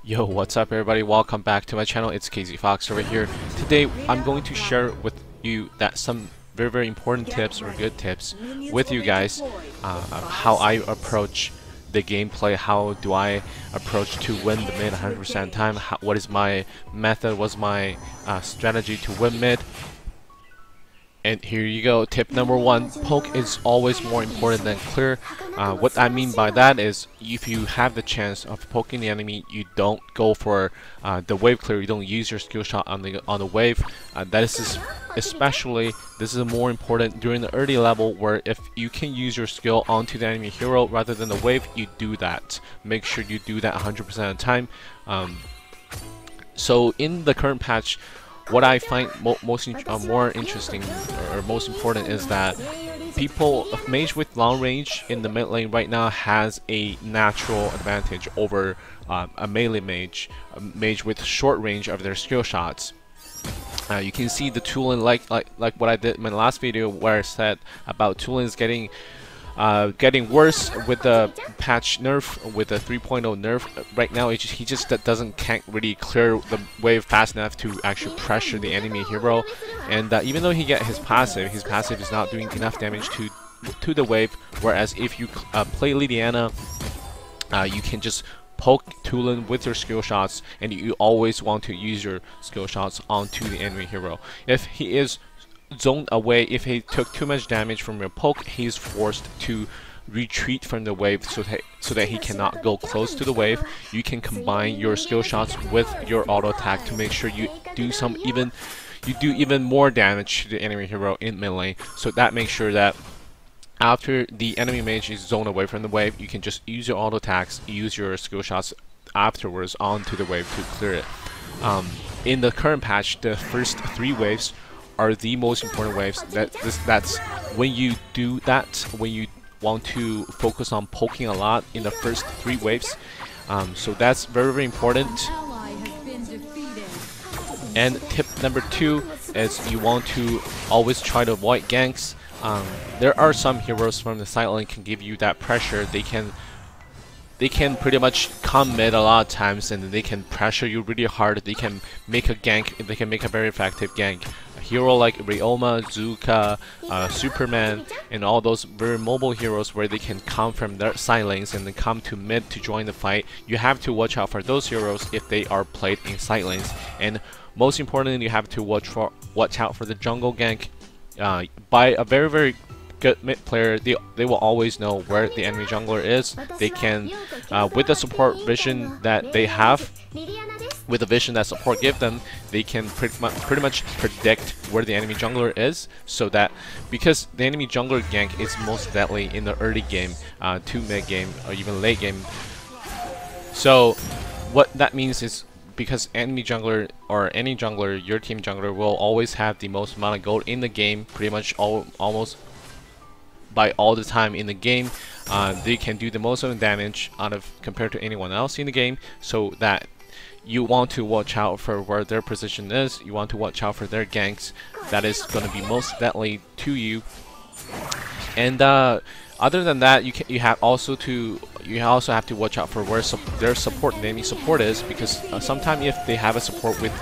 Yo, what's up everybody? Welcome back to my channel. It's KZ Fox over here. Today I'm going to share with you that some very important tips or good tips with you guys, how I approach the gameplay, how do I approach to win the mid 100% time, what is my method, what's my strategy to win mid. And here you go, tip number one, poke is always more important than clear. What I mean by that is, if you have the chance of poking the enemy, you don't go for the wave clear, you don't use your skill shot on the wave. That is especially, this is more important during the early level, where if you can use your skill onto the enemy hero rather than the wave, you do that. Make sure you do that 100% of the time. So in the current patch, what I find more interesting or most important is that a mage with long range in the mid lane right now has a natural advantage over a melee mage, with short range of their skill shots. You can see the Tulin, like what I did in my last video, where I said about Tulin's getting worse with the patch nerf, with the 3.0 nerf. Right now he just can't really clear the wave fast enough to actually pressure the enemy hero. And even though he get his passive is not doing enough damage to the wave. Whereas if you play Liliana, you can just poke Tulin with your skill shots, and you always want to use your skill shots onto the enemy hero. If he is zoned away, if he took too much damage from your poke, he's forced to retreat from the wave so that he cannot go close to the wave. You can combine your skill shots with your auto attack to make sure you do even more damage to the enemy hero in mid lane. So that makes sure that after the enemy mage is zoned away from the wave, you can just use your auto attacks, use your skill shots afterwards onto the wave to clear it. In the current patch, the first 3 waves are the most important waves. That's when you do that, when you want to focus on poking a lot in the first 3 waves. So that's very important. And tip number 2 is, you want to always try to avoid ganks. There are some heroes from the side lane can give you that pressure. They can pretty much come mid a lot of times, and they can pressure you really hard. They can make a gank. They can make a very effective gank. A hero like Ryoma, Zuka, Superman, and all those very mobile heroes, where they can come from their side lanes and then come to mid to join the fight. You have to watch out for those heroes if they are played in side lanes. And most importantly, you have to watch out for the jungle gank. By a very good mid player, they will always know where the enemy jungler is. They can, with the support vision that they have, with the vision that support give them, they can pretty much predict where the enemy jungler is. So that, because the enemy jungler gank is most deadly in the early game, to mid game, or even late game. So what that means is, because enemy jungler or any jungler, your team jungler, will always have the most amount of gold in the game, pretty much almost by all the time in the game. They can do the most of the damage compared to anyone else in the game. So that you want to watch out for where their position is. You want to watch out for their ganks. That is going to be most deadly to you. And other than that, you also have to watch out for where their support, the enemy support, is, because sometimes if they have a support with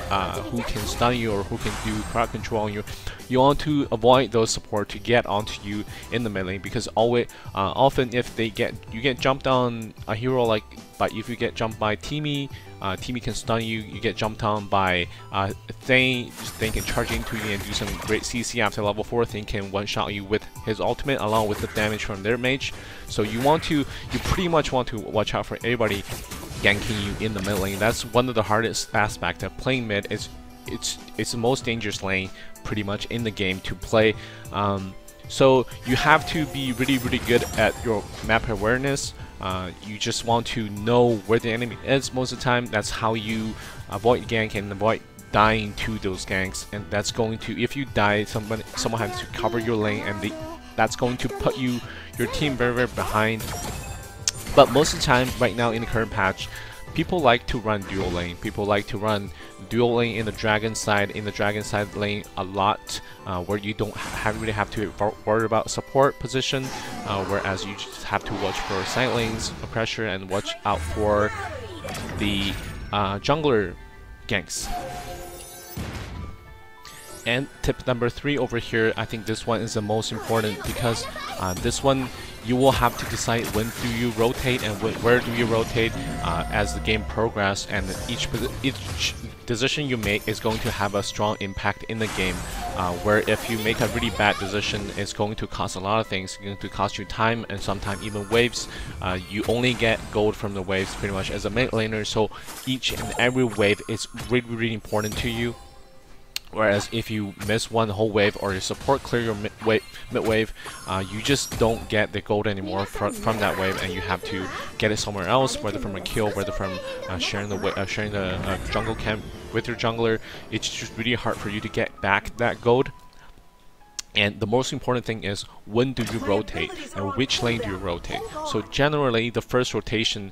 who can stun you or who can do crowd control on you, you want to avoid those support to get onto you in the mid lane, because often if you get jumped on a hero, like if you get jumped by Teamy, Teamy can stun you. You get jumped on by Thane. Thane can charge into you and do some great CC after level 4. Thane can one-shot you with his ultimate, along with the damage from their mage. So you pretty much want to watch out for everybody ganking you in the mid lane. That's one of the hardest aspects of playing mid. It's the most dangerous lane pretty much in the game to play. So you have to be really good at your map awareness. You just want to know where the enemy is most of the time. That's how you avoid gank and avoid dying to those ganks, and that's going to, if you die, someone has to cover your lane, and that's going to put your team very behind. But most of the time right now in the current patch, people like to run dual lane. People like to run dual lane in the dragon side lane a lot, where you don't really have to worry about support position, whereas you just have to watch for side lanes pressure and watch out for the jungler ganks. And tip number 3 over here, I think this one is the most important, because this one you will have to decide when do you rotate and where do you rotate as the game progresses, and each decision you make is going to have a strong impact in the game, where if you make a really bad decision, it's going to cost a lot of things. It's going to cost you time and sometimes even waves. You only get gold from the waves pretty much as a mid laner, so each and every wave is really important to you. Whereas if you miss one whole wave, or your support clear your mid wave, you just don't get the gold anymore from that wave, and you have to get it somewhere else, whether from a kill, whether from sharing the jungle camp with your jungler. It's just really hard for you to get back that gold. And the most important thing is, when do you rotate and which lane do you rotate? So generally, the first rotation,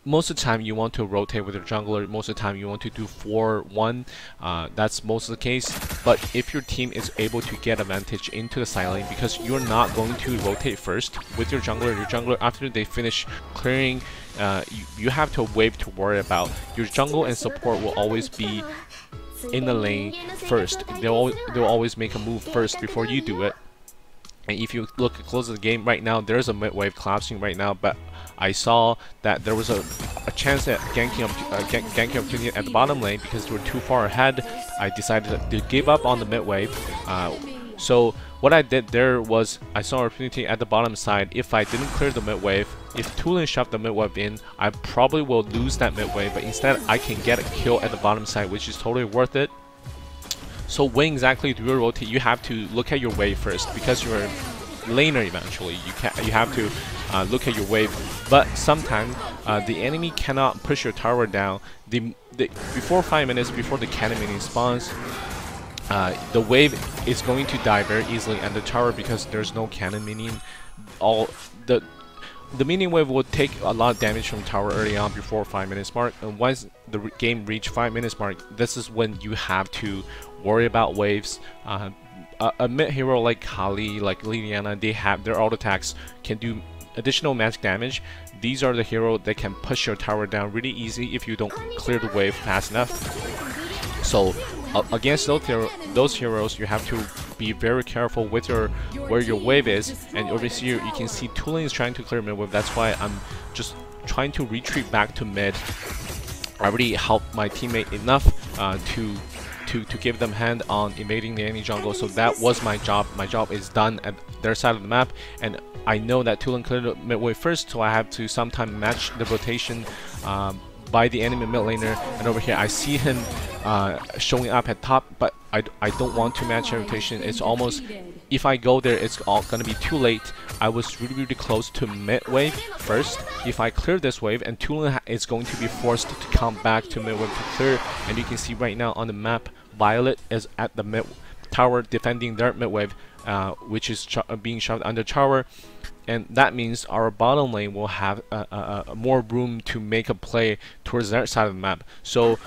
most of the time you want to rotate with your jungler. Most of the time you want to do 4-1. That's most of the case. But if your team is able to get advantage into the side lane, because you're not going to rotate first with your jungler after they finish clearing, you have to wave to worry about. Your jungle and support will always be in the lane first. They'll always make a move first before you do it. And if you look close at the game right now, there's a mid wave collapsing right now, but I saw that there was a chance at ganking opportunity at the bottom lane. Because they were too far ahead, I decided to give up on the mid wave. So what I did there was, I saw an opportunity at the bottom side. If I didn't clear the mid wave, if Tulin shoved the mid wave in, I probably will lose that mid wave, but instead I can get a kill at the bottom side, which is totally worth it. So when exactly do you rotate? You have to look at your wave first, because you're a laner eventually. You have to look at your wave. But sometimes the enemy cannot push your tower down. Before 5 minutes before the cannon minion spawns, the wave is going to die very easily at the tower, because there's no cannon minion. The minion wave will take a lot of damage from tower early on before 5 minutes mark, and once the game reach 5 minutes mark, this is when you have to worry about waves. A mid hero like Kali, like Liliana, they have their auto attacks can do additional magic damage. These are the heroes that can push your tower down really easy if you don't clear the wave fast enough. So against those heroes, you have to be very careful with where your wave is. And over here you can see Tulin is trying to clear mid wave. That's why I'm just trying to retreat back to mid. I already helped my teammate enough to give them hand on invading the enemy jungle. So that was my job. My job is done at their side of the map, and I know that Tulin cleared the mid wave first, so I have to sometimes match the rotation by the enemy mid laner. And over here I see him showing up at top, but I don't want to match the rotation. It's almost, if I go there, it's all gonna be too late. I was really close to mid wave first. If I clear this wave, and Tulin is going to be forced to come back to mid wave to clear. And you can see right now on the map, Violet is at the mid tower defending their mid wave, which is being shoved under tower. And that means our bottom lane will have more room to make a play towards their side of the map. So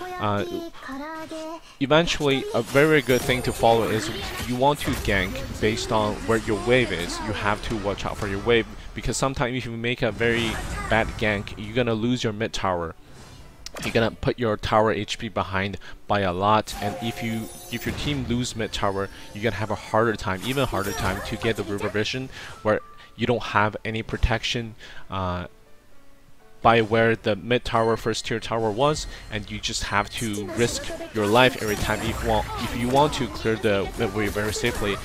eventually, a very good thing to follow is, you want to gank based on where your wave is. You have to watch out for your wave, because sometimes if you make a very bad gank, you're gonna lose your mid tower. You're gonna put your tower HP behind by a lot, and if your team lose mid tower, you're gonna have a harder time, even harder time, to get the river vision, where you don't have any protection by where the mid tower, first tier tower was, and you just have to risk your life every time if you want to clear the mid wave very safely.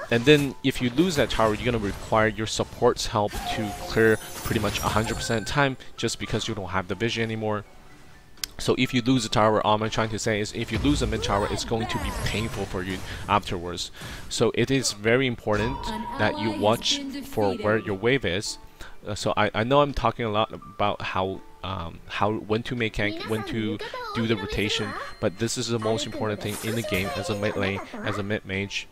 And then if you lose that tower, you're gonna require your support's help to clear pretty much 100% time, just because you don't have the vision anymore. So if you lose a tower, all I'm trying to say is, if you lose a mid tower, it's going to be painful for you afterwards. So it is very important that you watch for where your wave is. So I know I'm talking a lot about how when to make gank, when to do the rotation. But this is the most important thing in the game as a mid lane, as a mid mage.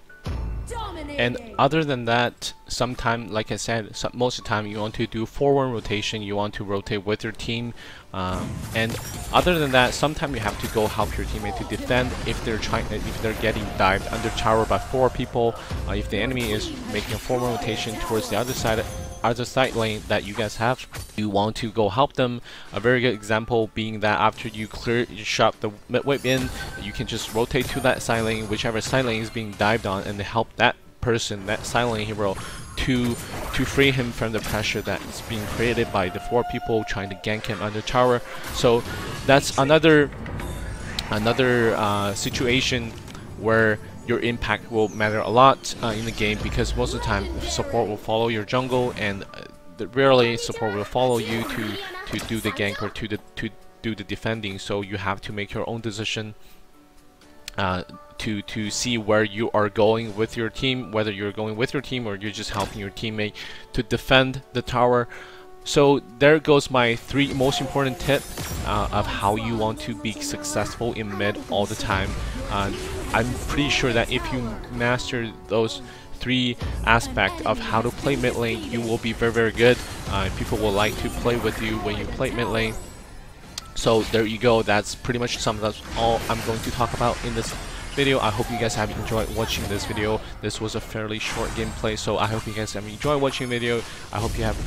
And other than that, sometimes, like I said, most of the time you want to do forward rotation, you want to rotate with your team, and other than that, sometimes you have to go help your teammate to defend if they're getting dived under tower by 4 people. If the enemy is making a forward rotation towards the other side lane that you guys have, you want to go help them. A very good example being that after you shot the mid wave in, you can just rotate to that side lane, whichever side lane is being dived on, and help that person, that side lane hero, to free him from the pressure that is being created by the 4 people trying to gank him under tower. So that's another situation where your impact will matter a lot in the game, because most of the time support will follow your jungle, and rarely support will follow you to do the gank or to do the defending. So you have to make your own decision to see where you are going with your team, whether you're going with your team or you're just helping your teammate to defend the tower. So there goes my 3 most important tips of how you want to be successful in mid all the time. I'm pretty sure that if you master those 3 aspects of how to play mid lane, you will be very, very good. People will like to play with you when you play mid lane. So there you go. That's pretty much that's all I'm going to talk about in this video. I hope you guys have enjoyed watching this video. This was a fairly short gameplay, so I hope you guys have enjoyed watching the video. I hope you have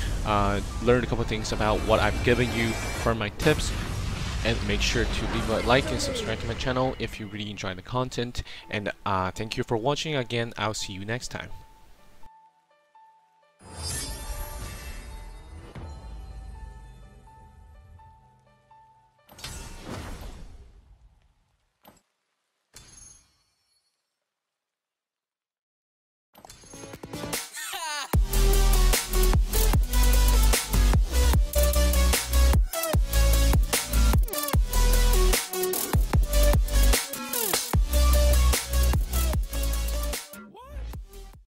learned a couple things about what I've given you for my tips. And make sure to leave a like and subscribe to my channel if you really enjoy the content. And thank you for watching again. I'll see you next time.